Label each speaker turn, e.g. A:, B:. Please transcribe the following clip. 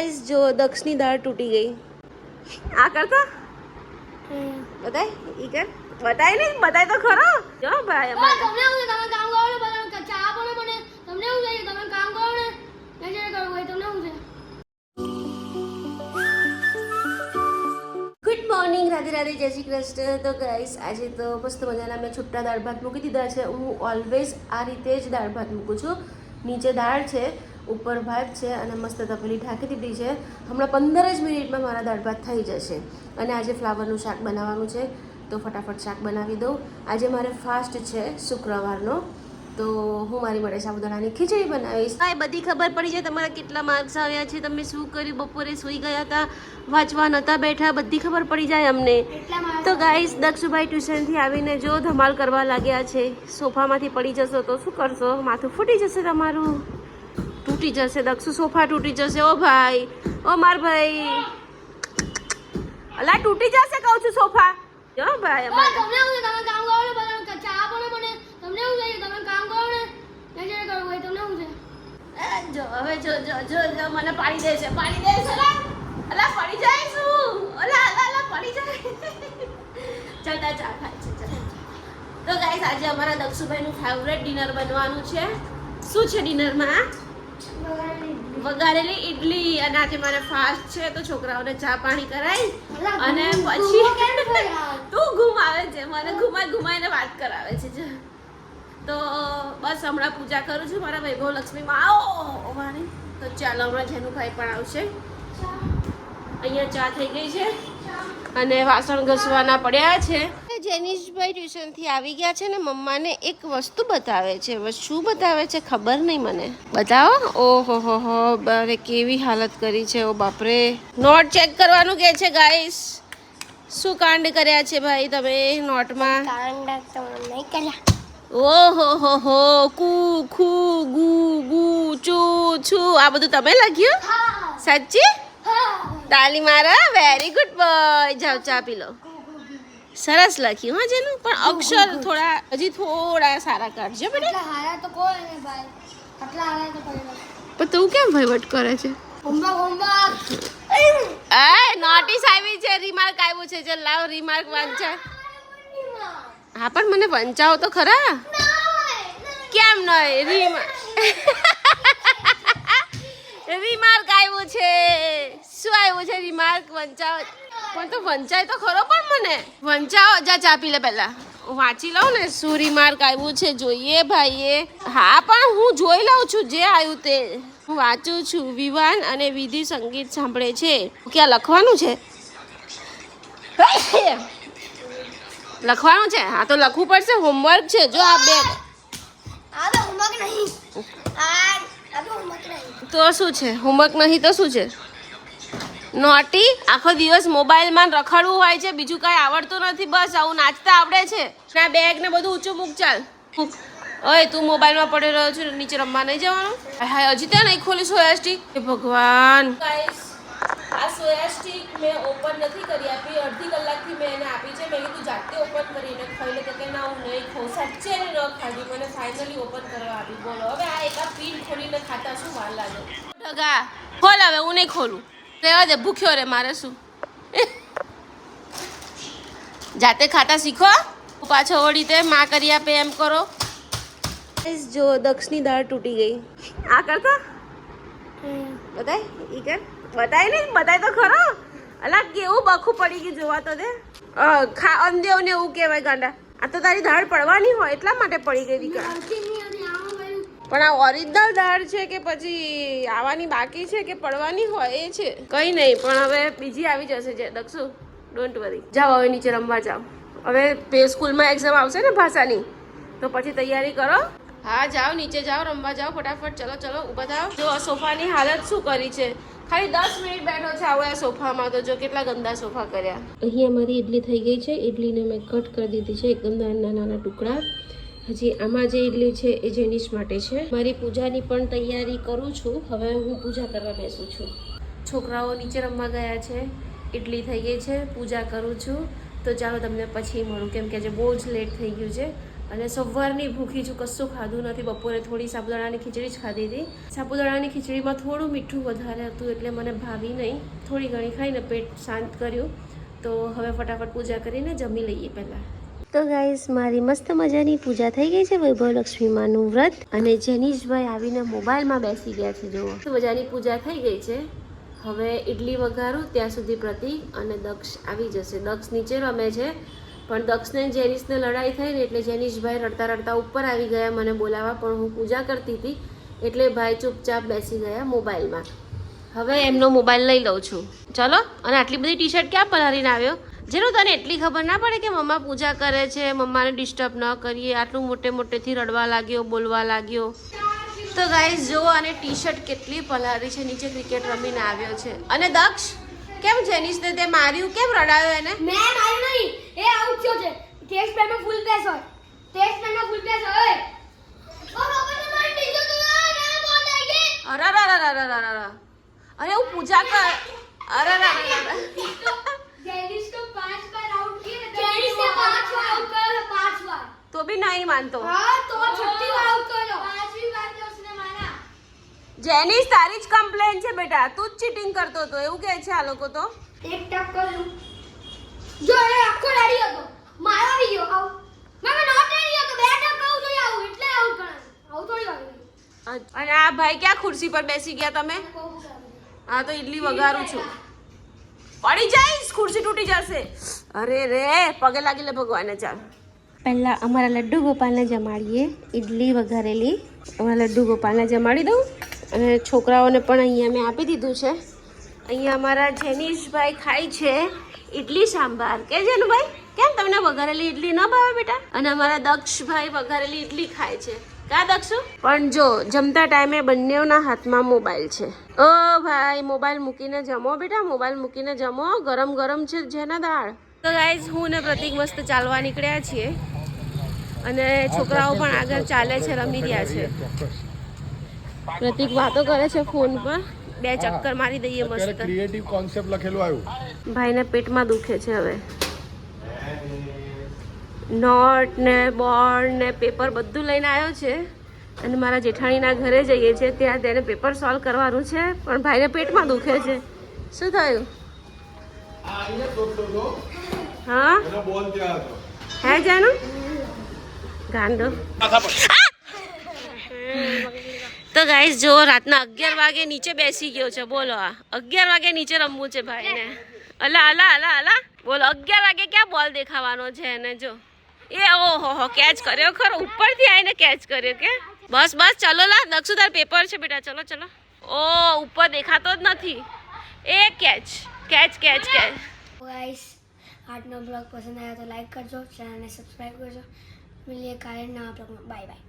A: जो दक्षनी दाढ़ टूटी गई आ करता बताए ई कर बताए नहीं बताए तो खरो जो भाई
B: તમને હું તમે કામ કરો ને બધા ચા આપો ને મને તમને હું જોઈએ તમે કામ કરો ને મેં જે કરવું હોય તમને હું છે
A: ગુડ મોર્નિંગ રાધે રાધે જય શ્રી કૃષ્ણ તો ગાઈસ આજે તો મસ્ત મજાના મેં છૂટા દાળ ભાત મૂકી દીધા છે હું ઓલવેઝ આ રીતે જ દાળ ભાત મૂકું છું નીચે દાળ છે ઉપર ભાત છે અને મસ્ત તપેલી ઢાંકી દીધી છે હમણાં 15 જ મિનિટમાં મારા દાળ ભાત થઈ જશે અને આજે ફ્લાવરનું શાક બનાવવાનું છે તો ફટાફટ શાક બનાવી દઉં આજે મારે ફાસ્ટ છે શુક્રવારનો તો હું મારી માટે સાબુદાણાની ખીચડી બનાવીશ આ બધી ખબર પડી જાય તમારા કેટલા માર્ક્સ આવ્યા છે તમે શું કર્યું બપોરે સૂઈ ગયા હતા વાંચવા નહોતા બેઠા બધી ખબર પડી જાય અમને તો ગાઈસ દક્ષુભાઈ ટ્યુશનથી આવીને જો ધમાલ કરવા લાગ્યા છે સોફામાંથી પડી જશો તો શું કરશો માથું ફૂટી જશે તમારું તૂટી જશે દક્ષુ સોફા તૂટી જશે ઓ ભાઈ ઓ માર ભાઈ અલા તૂટી જશે કહું છું સોફા જો ભાઈ
B: તમને હું તમે કામ કરો ને બધા ચા આપો ને મને તમને હું જોઈએ તમે કામ કરો ને મેં જે કરવું હોય તમને હું છે
A: જો હવે જો જો જો જો મને પાડી દે છે અલા પડી જાય શું અલા અલા અલા પડી જાય ચલતા ચા ખાય છે ચલ તો ગાઈસ આજે અમારા દક્ષુભાઈનું ફેવરેટ ડિનર બનવાનું છે શું છે ડિનરમાં વઘારેલી ઈડલી અને આજે મારે ફાસ્ટ છે તો છોકરાઓને ચા પાણી કરાય અને પછી તું ઘુમાવે છે મને ઘુમાઈને વાત કરાવે છે જો તો બસ હમણાં પૂજા કરું છું મારા વૈભવ લક્ષ્મીમાં આવો મારી તો ચાલો હમણાં જેનુભાઈ પણ આવશે અહીંયા ચા થઈ ગઈ છે અને વાસણ ઘસવાના પડ્યા છે જેનિશભાઈ ટ્યુશનથી આવી ગયા છે ને મમ્માને એક વસ્તુ બતાવે છે શું બતાવે છે ખબર નહીં મને બતાવો ઓહો હો બારે કેવી હાલત કરી છે ઓ બાપરે નોટ ચેક કરવાનું કે છે ગાઈસ શું કાંડ કર્યા છે ભાઈ તમે નોટમાં
B: કાંડ તો નહીં કર્યા
A: ઓહો હો કુ ખુ ગુ ગુ ચુ છુ આ બધું તમે લખ્યું સાચી તાલી મારા વેરી ગુડ બોય જાઓ ચા પી લો સરસ લખ્યું હા જેનું પણ અક્ષર થોડા હજી થોડા સારા કાઢજો બેટા
B: હારા તો કોઈ નહીં ભાઈ આટલા હારા તો કોઈ નહીં
A: પણ તું કેમ વહીવટ કરે છે
B: હોમવર્ક
A: આ નોટિસ આવી છે રિમાર્ક આવ્યું છે ચલ લાવ રિમાર્ક વાંચા હા પણ મને વંચાવો તો ખરા કેમ નહીં રિમાર્ક આવ્યું છે શું આવ્યું છે રિમાર્ક વંચાવો પણ તો વંચાય તો ખરો પણ મને વંચાવો જા ચા પી લે પહેલા હું વાંચી લઉં ને શું રિમાર્ક આવ્યું છે જોઈએ ભાઈએ હા પણ હું જોઈ લઉં છું જે આવ્યું તે હું વાંચું છું વિવાન અને વિધિ સંગીત સાંભળે છે ક્યાં લખવાનું છે લખવાનું છે હા તો લખવું પડશે હોમવર્ક છે જો આ બે
B: આ તો હોમવર્ક નહીં આ તો હોમવર્ક નહીં
A: તો શું છે હોમવર્ક નહીં તો શું છે નોટી આખો દિવસ મોબાઈલમાં રખડવું હોય છે બીજું કાંઈ આવડતું નથી બસ આવું નાચતા આવડે છે ના બેગ ને બધું ઊંચું મૂક ચાલ ઓય તું મોબાઈલમાં પડી રહ્યો છું નીચે રમવા નહીં જવાનું હા હજી ત્યાં નહીં ખોલી સોયા સ્ટીક હે ભગવાન આ સોયા સ્ટીક મેં ઓપન નથી કરી આપી અડધી કલાકથી મેં એને આપી છે મેં કીધું જાતે ઓપન કરીને ખાઈ લે કે ના હું નહીં ખાઉં સાચે ને ન ખાધી મને ફાઇનલી ઓપન કરવા આપી બોલો હવે આ એક પીન ખોલીને ખાતા શું વાર લાગે ઢગા ખોલ હવે હું નહીં ખોલું રહેવા દે ભૂખ્યો રે મારે શું જાતે ખાતા શીખો પાછો વળી તે માં કરી આપે એમ કરો જો દક્ષની દાળ તૂટી ગઈ આ કરતા બતાય ઈ કર બતાય નહીં બતાય તો ખરો અલા કેવું બખું પડી ગયું જોવા તો દે અંદેવ ને એવું કહેવાય ગાંડા આ તો તારી દાળ પડવાની હોય એટલા માટે પડી ગઈ દીકરા પણ આ ઓરિજિનલ દાળ છે કે પછી આવવાની બાકી છે કે પડવાની હોય એ છે કંઈ નહીં પણ હવે બીજી આવી જશે જે દક્ષુ ડોન્ટ વરી જાઓ હવે નીચે રમવા જાઓ હવે બે સ્કૂલમાં એક્ઝામ આવશે ને ભાષાની તો પછી તૈયારી કરો હા જાઓ નીચે જાઓ રમવા જાઓ ફટાફટ ચલો ચલો ઊભા થાઓ જો સોફાની હાલત શું કરી છે ખાલી 10 મિનિટ બેઠો છે આવો આ સોફામાં તો જો કેટલા ગંદા સોફા કર્યા અહીંયા મારી ઇડલી થઈ ગઈ છે ઇડલીને મેં કટ કરી દીધી છે એકદમ નાના નાના ટુકડા હજી આમાં જે ઇડલી છે એ જેનિશ માટે છે મારી પૂજાની પણ તૈયારી કરું છું હવે હું પૂજા કરવા બેસું છું છોકરાઓ નીચે રમવા ગયા છે ઇડલી થઈ ગઈ છે પૂજા કરું છું તો ચાલો તમને પછી મળું કેમ કે આજે બહુ જ લેટ થઈ ગયું છે અને સવારની ભૂખી છું, કશું ખાધું નથી. બપોરે થોડી સાબુદાણાની ખીચડી જ ખાધી હતી. સાબુદાણાની ખીચડીમાં થોડું મીઠું વધારે હતું એટલે મને ભાવી નહીં. થોડી ઘણી ખાઈને પેટ શાંત કર્યું. તો હવે ફટાફટ પૂજા કરીને જમી લઈએ પહેલાં. તો ગાઈસ મારી મસ્ત મજાની પૂજા થઈ ગઈ છે. વૈભવ લક્ષ્મી માનું વ્રત. અને જેનીશભાઈ આવીને મોબાઈલમાં બેસી ગયા છે. જુઓ તો મજાની પૂજા થઈ ગઈ છે. હવે ઇડલી વઘારું ત્યાં સુધી પ્રતિક અને દક્ષ આવી જશે. દક્ષ નીચે રમે છે પણ દક્ષને જેનીશને લડાઈ થઈ ને એટલે જેનીશભાઈ રડતા રડતા ઉપર આવી ગયા મને બોલાવવા. પણ હું પૂજા કરતી હતી એટલે ભાઈ ચૂપચાપ બેસી ગયા મોબાઈલમાં. હવે એમનો મોબાઈલ લઈ લઉં છું. ચલો. અને આટલી બધી ટી શર્ટ ક્યાં પલારીને આવ્યો? જેનું તને એટલી ખબર ના પડે કે મમ્મા પૂજા કરે છે, મમ્માને ડિસ્ટર્બ ન કરીએ. આટલું મોટેથી રડવા લાગ્યો, બોલવા લાગ્યો. તો ગાઈઝ જુઓ અને ટી શર્ટ કેટલી પલારી છે. નીચે ક્રિકેટ રમીને આવ્યો છે. અને દક્ષ કેમ જેનીશને તે માર્યું? કેમ રડાયો એને?
B: મેં માર્યું નહીં, એ આઉટ થયો છે. ટેસ્ટ પેનમાં ફૂલ પ્લેસ હોય. ટેસ્ટ પેનમાં ફૂલ પ્લેસ હોય. ઓ રોબોટ મારી ટીચર તો ના બોલ દે કે
A: અરે હું પૂજા કર.
B: जेनिस को 5 बार आउट किया ना, जेनिस ने 5 बार आउट करा, 5 बार.
A: તો બી નહીં માનતો.
B: हाँ तो 6ठी बार आउट करो. 5वीं बार तो उसने मारा.
A: જેનીશ તારી જ કમ્પ્લેન છે બેટા. તું જ ચીટિંગ કરતો હતો એવું કહે છે આ લોકો તો.
B: एक टप कर लूं. जो ये आखो रेडी હતો. મારો આવી ગયો આઉટ. મેં નોટ રેડી હતો. બે ટપ કહું જોઈએ આઉટ એટલે આઉટ કરાય. આઉટ થોડી વાગે.
A: અને આ ભાઈ ક્યાં ખુરશી પર બેસી ગયા તમે? હા તો ઇડલી વઘારું છું. પડી જઈશ, ખુરશી તૂટી જશે. અરે રે પગે લાગી લે ભગવાનને. ચાલ પહેલા અમારા લડ્ડુ ગોપાલને જમાડીએ. ઇડલી વઘારેલી અમારા લડ્ડુ ગોપાલને જમાડી દઉં. અને છોકરાઓને પણ અહીંયા મેં આપી દીધું છે. અહીંયા અમારા જેનીશભાઈ ખાય છે ઇડલી સાંભાર. કે જેનુભાઈ કેમ તમને વઘારેલી ઇડલી ન ભાવે બેટા? અને અમારા દક્ષભાઈ વઘારેલી ઇડલી ખાય છે. કા દક્ષુ? પણ જો જમતા ટાઈમે બંનેના હાથમાં મોબાઈલ છે. ઓ ભાઈ મોબાઈલ મૂકીને જમો બેટા, મોબાઈલ મૂકીને જમો. ગરમ ગરમ છે જેના દાળ. તો ગાઈઝ હું ને પ્રતિક મસ્ત ચાલવા નીકળ્યા છીએ. અને છોકરાઓ પણ આગળ ચાલે છે, રમી રહ્યા છે. પ્રતિક વાતો કરે છે ફોન પર. 2 ચક્કર મારી દઈએ મસ્ત.
C: ક્રિએટિવ કોન્સેપ્ટ લખેલું આવ્યું.
A: ભાઈને પેટમાં દુખે છે હવે. નોટ ને બોર્ડ ને પેપર બધું લઈને આવ્યો છે. અને મારા જેઠાણીના ઘરે જઈએ છીએ, ત્યાં તેને પેપર સોલ્વ કરવાનું છે. પણ ભાઈને પેટમાં દુખે છે. શું થયું? હા હે જાનું ગાંડો. તો ગાઈસ જો રાતના 11 વાગે નીચે બેસી ગયો છે. બોલો આ 11 વાગે નીચે રમવું છે ભાઈને. અલા અલા અલા અલા બોલો 11 વાગે ક્યાં બોલ દેખાવાનો છે એને? જો એ ઓહો કેચ કર્યો ખરો. ઉપરથી આવીને કેચ કર્યો કે બસ બસ ચલો લા દક્ષુ તાર પેપર છે બેટા. ચલો ચલો. ઓ ઉપર દેખાતો જ નથી. એ catch catch catch catch.
B: Guys આજનો બ્લોગ પસંદ આવ્યો તો લાઈક કરજો, ચેનલને સબસ્ક્રાઇબ કરજો. મળીએ કાલે નવા બ્લોગમાં. Bye bye.